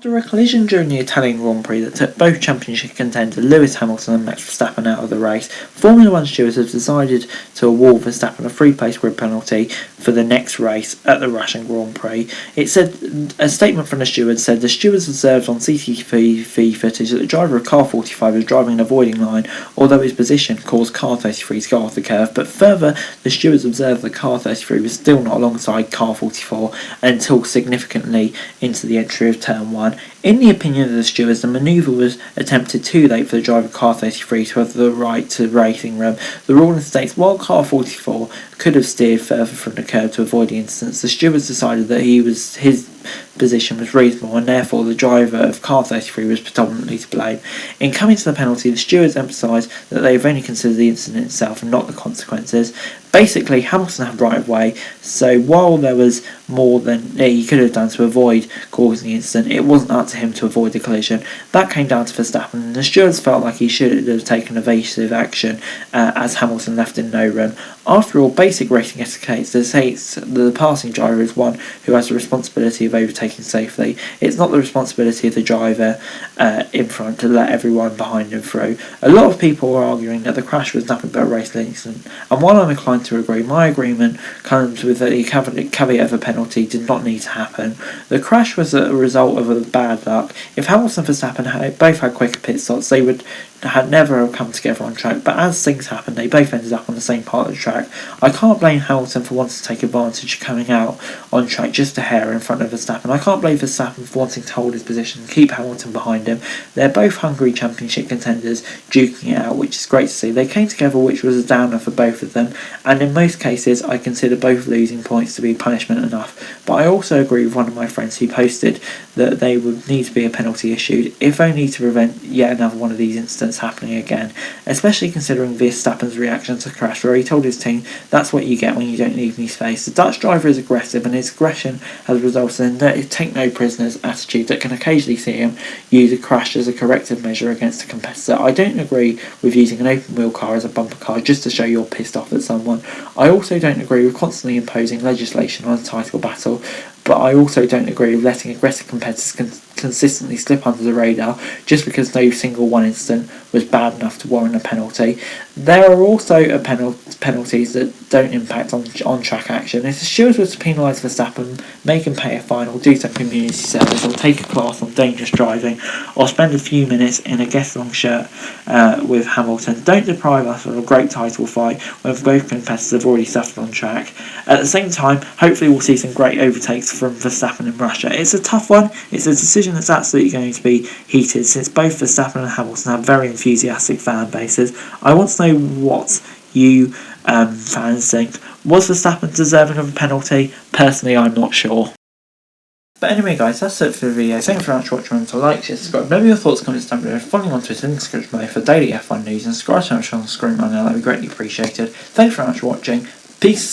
After a collision during the Italian Grand Prix that took both championship contender Lewis Hamilton and Max Verstappen out of the race, Formula One stewards have decided to award Verstappen a three-place grid penalty for the next race at the Russian Grand Prix. It said, a statement from the stewards said, the stewards observed on CCTV footage that the driver of car 45 was driving an avoiding line, although his position caused car 33 to go off the curve. But further, the stewards observed that car 33 was still not alongside car 44 until significantly into the entry of turn 1. In the opinion of the stewards, the manoeuvre was attempted too late for the driver of car 33 to have the right to racing room. The ruling states while car 44 could have steered further from the curb to avoid the incident, the stewards decided that his position was reasonable and therefore the driver of car 33 was predominantly to blame. In coming to the penalty, the stewards emphasised that they have only considered the incident itself and not the consequences. Basically, Hamilton had right of way, so while there was more than he could have done to avoid causing the incident, it wasn't up to him to avoid the collision. That came down to Verstappen, and the stewards felt like he should have taken evasive action as Hamilton left in no room. After all, basic racing etiquette states that the passing driver is one who has the responsibility of overtaking safely. It's not the responsibility of the driver in front to let everyone behind him through. A lot of people are arguing that the crash was nothing but a race incident, and while I'm inclined to agree, my agreement comes with the caveat of a penalty did not need to happen. The crash was a result of a bad luck. If Hamilton and Verstappen both had quicker pit stops, they would had never come together on track, but as things happened, they both ended up on the same part of the track. I can't blame Hamilton for wanting to take advantage of coming out on track just a hair in front of Verstappen. I can't blame Verstappen for wanting to hold his position and keep Hamilton behind him. They're both hungry championship contenders, duking it out, which is great to see. They came together, which was a downer for both of them, and in most cases I consider both losing points to be punishment enough. But I also agree with one of my friends who posted that they would need to be a penalty issued, if only to prevent yet another one of these incidents happening again, especially considering Verstappen's reaction to the crash, where he told his team, that's what you get when you don't leave me space. The Dutch driver is aggressive, and his aggression has resulted in a take no prisoners attitude that can occasionally see him use a crash as a corrective measure against a competitor. I don't agree with using an open wheel car as a bumper car just to show you're pissed off at someone. I also don't agree with constantly imposing legislation on a title battle, but I also don't agree with letting aggressive competitors consistently slip under the radar just because no single one incident was bad enough to warrant a penalty. There are also penalties that don't impact on track action. If the stewards were to penalise Verstappen, make him pay a fine or do some community service or take a class on dangerous driving or spend a few minutes in a guest-long shirt with Hamilton, don't deprive us of a great title fight when both competitors have already suffered on track. At the same time, hopefully we'll see some great overtakes from Verstappen in Russia. It's a tough one. It's a decision that's absolutely going to be heated since both Verstappen and Hamilton have very enthusiastic fan bases. I want to know what you fans think. Was Verstappen deserving of a penalty? Personally, I'm not sure. But anyway guys, that's it for the video. Thanks very much for watching. Remember to like, share, subscribe. Remember your thoughts, comments down below. Follow me on Twitter and description below for daily F1 news, and subscribe to my channel on the screen right now. That would be greatly appreciated. Thanks very much for watching. Peace.